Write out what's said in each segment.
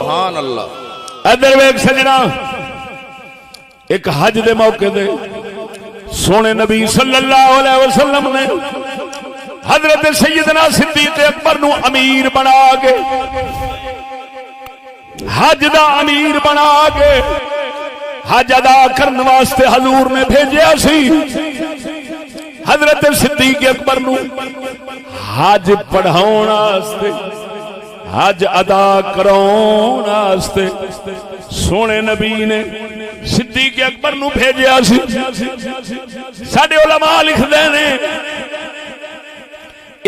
سبحان اللہ۔ ادھر ویکھ سجنا، ایک حج دے موقع دے سونے نبی صلی اللہ علیہ وسلم نے حضرت سیدنا صدیق اکبر نو امیر بنا کے، حج دا امیر بنا کے حج ادا کرنے واسطے حضور نے بھیجیا سی حضرت صدیق اکبر نو حج پڑھاؤن واسطے، حج ادا کراؤن واسطے سونے نبی نے صدیق اکبر نو بھیجیا سی۔ ساڈے علماء لکھدے نے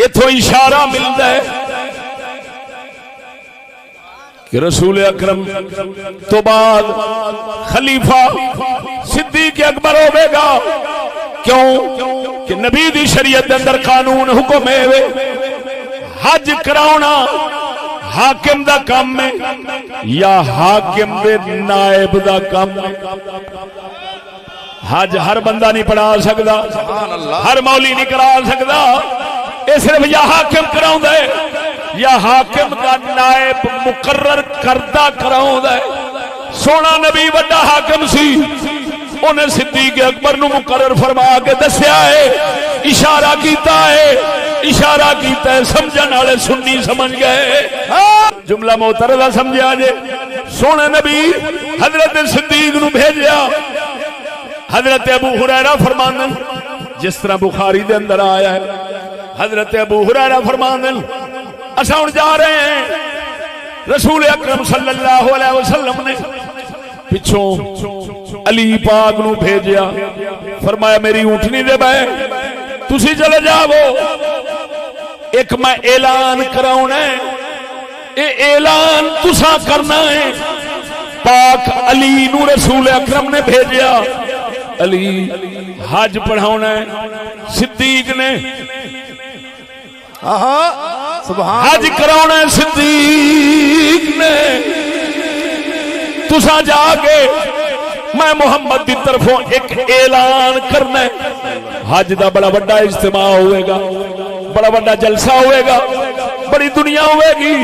ایتھوں اشارہ ملدا ہے کہ رسول اکرم تو بعد خلیفہ صدیق اکبر ہوے گا۔ کیوں کہ نبی دی شریعت دے اندر قانون حکم ہے حج کراؤنا حاکم دا کام ہے یا حاکم دے نائب دا کام ہے۔ حج ہر بندہ نہیں پڑھا سکدا، ہر مولی نہیں کرا سکدا، یہ صرف یا حاکم کراؤں دے یا حاکم کا نائب مقرر کردہ کراؤں دے۔ سونا نبی وڈا حاکم سی، انہیں صدیق اکبر نو مقرر فرما کے دسیا ہے، اشارہ کیتا ہے، اشارہ کیتا ہے، سمجھن والے سنی سمجھ گئے، جملہ معترضہ سمجھا جے۔ سونے نبی حضرت صدیق نو بھیجیا، حضرت ابو ہریرہ فرماندن جس طرح بخاری دے اندر آیا ہے، حضرت ابو ہریرہ فرماندن اساں ہن جا رہے ہیں، رسول اکرم صلی اللہ علیہ وسلم نے پچھوں علی پاک نو بھیجیا، فرمایا میری اونٹنی دے بے تسی چلے جاؤ، ایک میں اعلان کراؤنا ہے، اے اعلان تساں کرنا ہے۔ پاک علی نو رسول اکرم نے بھیجیا، علی حج پڑھاؤنا ہے، صدیق نے حج کراؤنا ہے، صدیق نے تساں جا کے میں محمد دی طرفوں ایک اعلان کرنا ہے۔ حج دا بڑا بڑا اجتماع ہوئے گا، بڑا بڑا جلسہ ہوئے گا، بڑی دنیا ہوئے گی،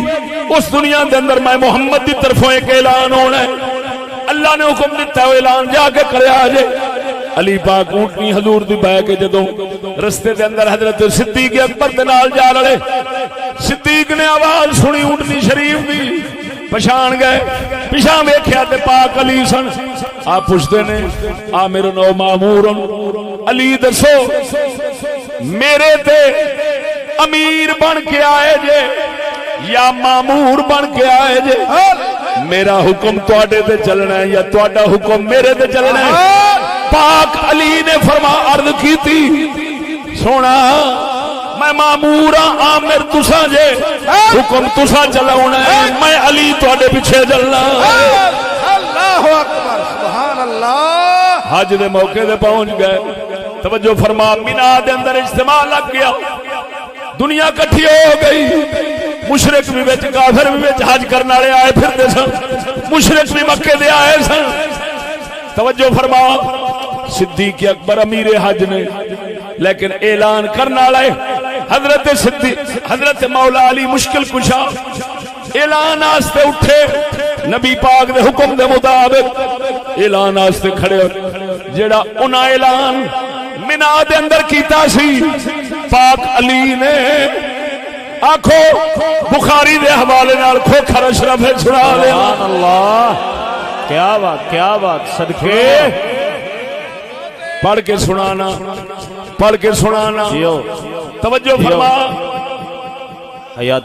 اس دنیا دے اندر میں محمد دی طرفوں ایک اعلان ہونا ہے۔ اللہ نے حکم دیتا ہے اعلان جا کے کرے آجے۔ علی پاک اونٹنی حضور دی بہ کے جدوں رستے دے اندر حضرت صدیق اکبر دے نال جا رہے، صدیق نے آواز سنی اونٹنی شریف دی، پہچان گئے، پیچھے ویکھیا تے پاک علی سن۔ آپ پوچھتے نے عامر و مامور، علی دسو میرے تے امیر بن کے آئے جے یا مامور بن کے آئے جے؟ میرا حکم تواڈے تے چلنا ہے یا تواڈا حکم میرے تے چلنا ہے؟ پاک علی نے فرما عرض کی تھی، سونا میں مامور ہاں، عامر تساں جے، حکم تساں چلاونا ہے، میں علی تواڈے پیچھے چلنا ہے۔ اللہ اکبر، سبحان اللہ۔ حج دے موقع دے پہنچ گئے، توجہ فرما، مینا دے اندر اجتماع لگ گیا، دنیا کٹھی ہو گئی، مشرک بھی وچ کافر بھی وچ، حج کرنے والے آئے پھرتے سن، مشرک بھی مکے دے آئے سن۔ توجہ فرما، صدیق اکبر امیر حج نے، لیکن اعلان کرنے والے حضرت صدیق، حضرت مولا علی مشکل کشا اعلان واسطے اٹھے، نبی پاک دے حکم دے مطابق اعلان واسطے کھڑے، جیڑا انہاں اعلان مینا دے اندر کیتا سی پاک علی نے، آنکھو بخاری دے حوالے نال کھوکھر اشرف سنا دے۔ سبحان اللہ، کیا بات، کیا بات، صدقے پڑھ کے سنانا، پڑھ کے سنانا، توجہ فرما، حیات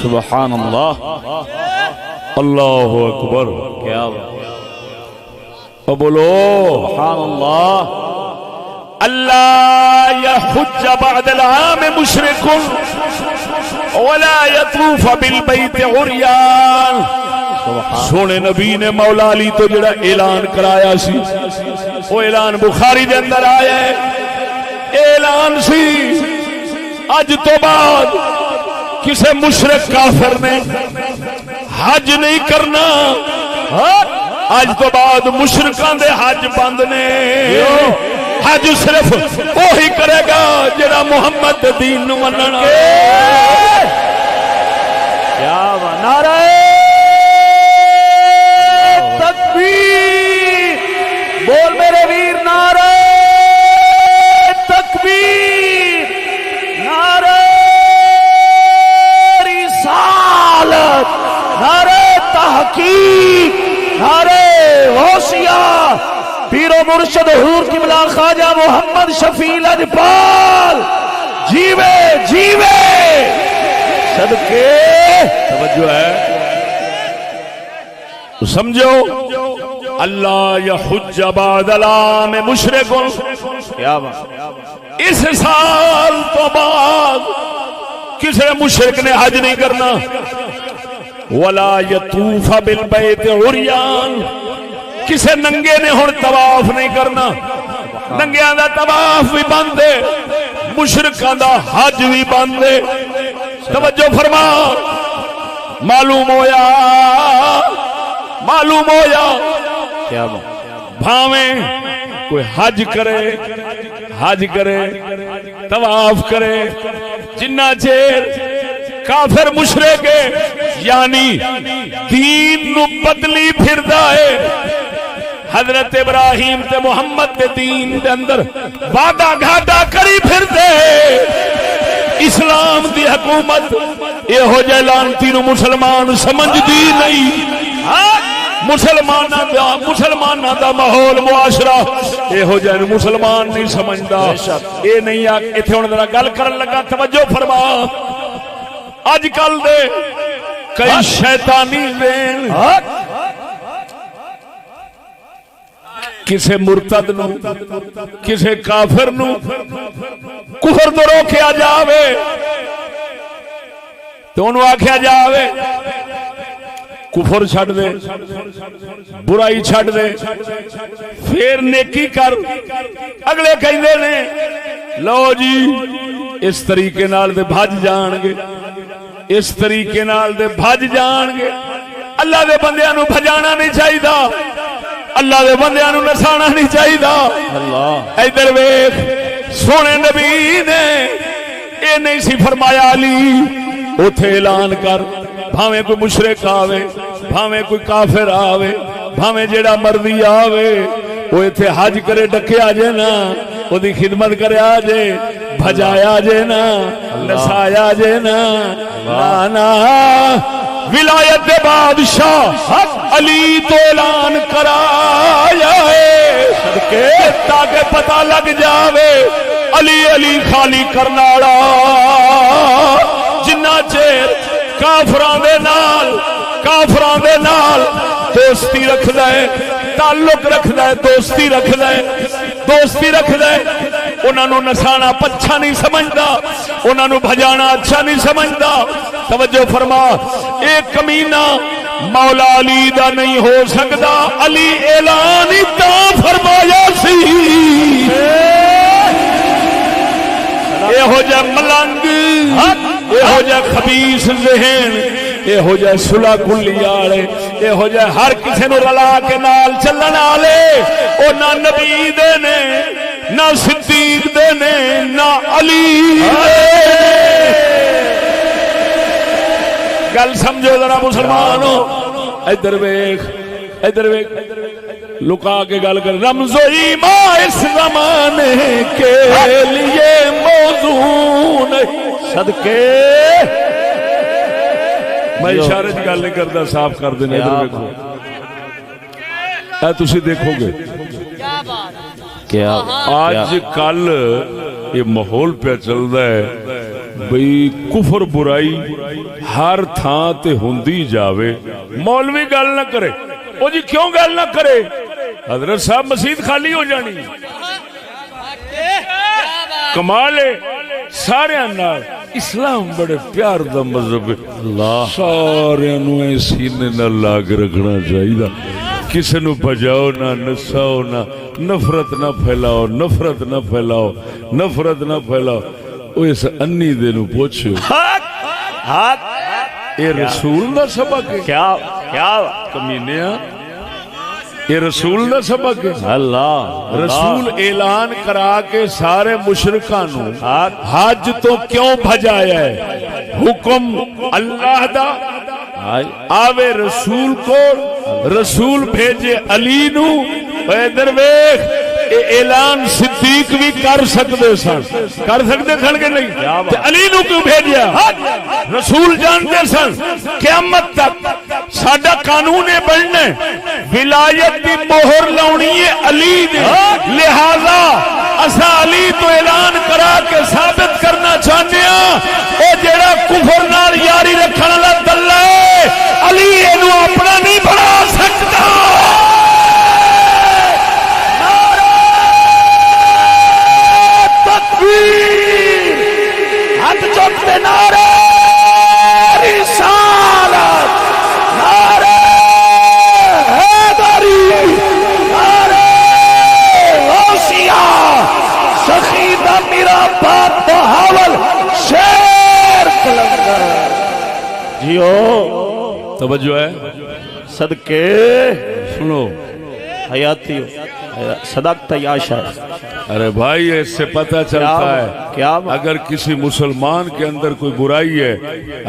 سبحان اللہ، اللہ اکبر، کیا بات، بولو سبحان اللہ۔ اللہ یحج بعد العام مشرک ولا یطوف بالبیت عریان۔ سونے نبی نے مولا علی تو جڑا اعلان کرایا سی، وہ اعلان بخاری دے اندر آیا ہے، اعلان سی اج تو بعد کسے مشرک کافر نے حج نہیں کرنا، اج تو بعد مشرکاں دے حج بند نے، حج صرف وہی کرے گا جڑا محمد دین نو منن۔ کیا بات، نعرہ رسالت، نعرہ تحقیق، نعرہ غوثیہ، پیر و مرشد حضور قبلہ خواجہ محمد شفیع لجپال جیوے جیوے صدقے توجہ ہے تو سمجھو اللہ یحج بعد العام مشرک. کیا بات، اس سال تو بعد کسی مشرک نے حج نہیں کرنا. ولا یطوف بالبیت عریان، کسی ننگے نے ہن طواف نہیں کرنا. ننگیاں دا طواف بھی بند ہے، مشرکاں دا حج بھی بند ہے. توجہ فرما، معلوم ہویا کیا بات، بھاویں کوئی حج کرے طواف کرے، جنہ چیر کافر مشرک یعنی دین نو بدلی پھردا ہے. حضرت ابراہیم تے محمد دے دین دے اندر وعدہ گھاٹا کری پھردے. اسلام دی حکومت یہو جے لانتی نو مسلمان سمجھدی نہیں. مسلماناں دا ماحول معاشرہ یہو جے مسلمان نہیں سمجھدا. اے نہیں ایتھے ہن ذرا گل کرن لگا، توجہ فرما. اج کل دے کئی شیطانی ذہن کسے مرتد نو کسے کافر نو کفر تو روکیا جاوے تو انہوں آکھیا جاوے کفر چھڑ دے، برائی چھڑ دے، پھر نیکی کر. اگلے کہندے نے لو جی اس طریقے نال دے بھج جان گے، اس طریقے نال دے بھج جان گے. اللہ دے بندیاں نو بھجانا نہیں چاہیدا، اللہ دے بندیاں نو نسانا نہیں چاہیدا. اللہ ادھر ویکھ سونے نبی نے اے نہیں سی فرمایا علی اوتھے اعلان کر، بھاویں کوئی مشرک آوے، بھاویں کوئی کافر آوے، بھاویں جیڑا مرضی آوے، وہ ایتھے حج کرے ڈکیا جے نا، او دی خدمت کرے آجے، بھجایا جے نا، نسایا جے نا. نا ولایت بادشاہ علی تو اعلان کرایا ہے صدقے تاکہ پتہ لگ جاوے علی علی خالی کرناڑا. جنہ چیر کافراں دے نال دوستی رکھدا ہے، تعلق رکھدا ہے، دوستی رکھدا ہے، انہاں نو نسانا پچھا نہیں سمجھدا، انہاں نو بھجانا اچھا نہیں سمجھدا. توجہ فرما، ایک کمینہ مولا علی دا نہیں ہو سکدا. علی اعلان ہی تاں فرمایا سی یہو جا ملنگ، یہو جا خبیث ذہن، یہو جا صلح کلی والے، یہو جا ہر کسی نو رلا کے نال چلن والے او نہ نبی دے نے، نہ صدیق دے نے، نہ علی دے. گل سمجھو ذرا مسلمانوں. ادھر ویکھ لکا کے گل کر. رمز و ایمان اس زمانے کے لیے موضوع نہیں صدقے. میں اشارے کی گل نہیں کرتا، صاف کر دینا. ادھر دیکھو، تسی دیکھو گے کیا آج کل یہ ماحول پہ چلتا ہے بھئی کفر برائی ہر تھان تے ہوندی جاوے، مولوی گل نہ کرے. او جی کیوں گل نہ کرے؟ حضرت صاحب مسجد خالی ہو جانی. کمال ہے سارے نال اسلام بڑے پیار دا مذہب ہے. سارے نو سینے نال لا کے رکھنا چاہیے. کسی نو بجاؤ نہ نساؤ نہ نفرت نہ پھیلاؤ، نفرت نہ پھیلاؤ، نفرت نہ پھیلاؤ. او اس انی دے نو پوچھو اے رسول دا سبق ہے. کیا کمینیاں یہ رسول دا سبق ہے. اللہ رسول اعلان کرا کے سارے مشرکاں نو حج تو کیوں بھجایا ہے؟ حکم اللہ دا آوے رسول کو، رسول بھیجے علی نو. ادھر ویکھ اعلان صدیق بھی کر سکتے سن کہ نہیں؟ تے علی نو کیوں بھیجیا؟ رسول جانتے سن قیامت تک ساڈا قانون یہ بننا ولایت دی مہر لاؤنی ہے علی نے، لہذا اسا علی تو اعلان کرا کے ثابت کرنا چاہتے ہیں اے جڑا کفر نال یاری رکھن والا دلہ ہے علی اینو اپنا نہیں بنا سکتا۔ ہاتھ چوکتے نعرہ رسالت، نعرہ حیدری، نعرہ غوثیہ، شہیدہ میرا باپ بہاول شیر قلندر جیو توجہ ہے صدقے سنو حیاتی صدقت یا شیخ۔ ارے بھائی اس سے پتہ چلتا ہے کیا اگر کسی مسلمان کے اندر کوئی برائی ہے،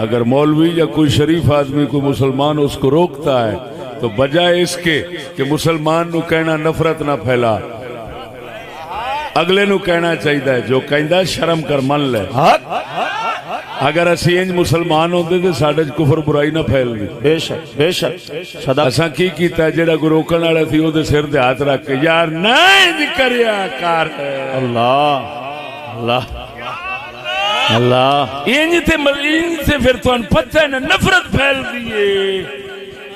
اگر مولوی یا کوئی شریف آدمی کوئی مسلمان اس کو روکتا ہے تو بجائے اس کے کہ مسلمان نو کہنا نفرت نہ پھیلا، اگلے نو کہنا چاہیے جو کہندا شرم کر من لے۔ اگر اسی انج مسلمان ہوندے تے ساڈے وچ کفر برائی نہ پھیلدی۔ بے شک بے شک اساں کی کیتا جڑا کوئی روکن والا سی او دے سر تے ہاتھ رکھ کے یار نہ انج کریا کر اللہ اللہ اللہ انج تے پھر تانوں پتہ ہے نا نفرت پھیلدی ہے۔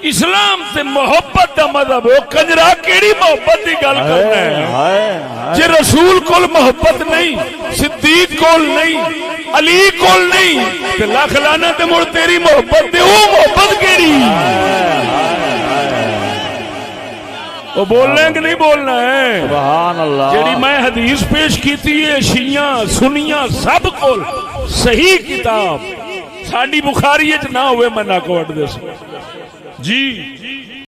اسلام تے محبت دا مذہب او کنجرا کیڑی محبت دی گل کرنا ہے؟ جے رسول کول محبت نہیں، صدیق کول نہیں، علی کول نہیں تے لاکھ لعنت مڑ تیری محبت تے او محبت کیڑی؟ او بولنا ہے کہ نہیں بولنا ہے؟ سبحان اللہ۔ جیڑی میں حدیث پیش کیتی ہے شیعہ سنیاں سب کول صحیح کتاب ساڈی بخاری وچ نہ ہوئے میں نہ کوٹ دے جی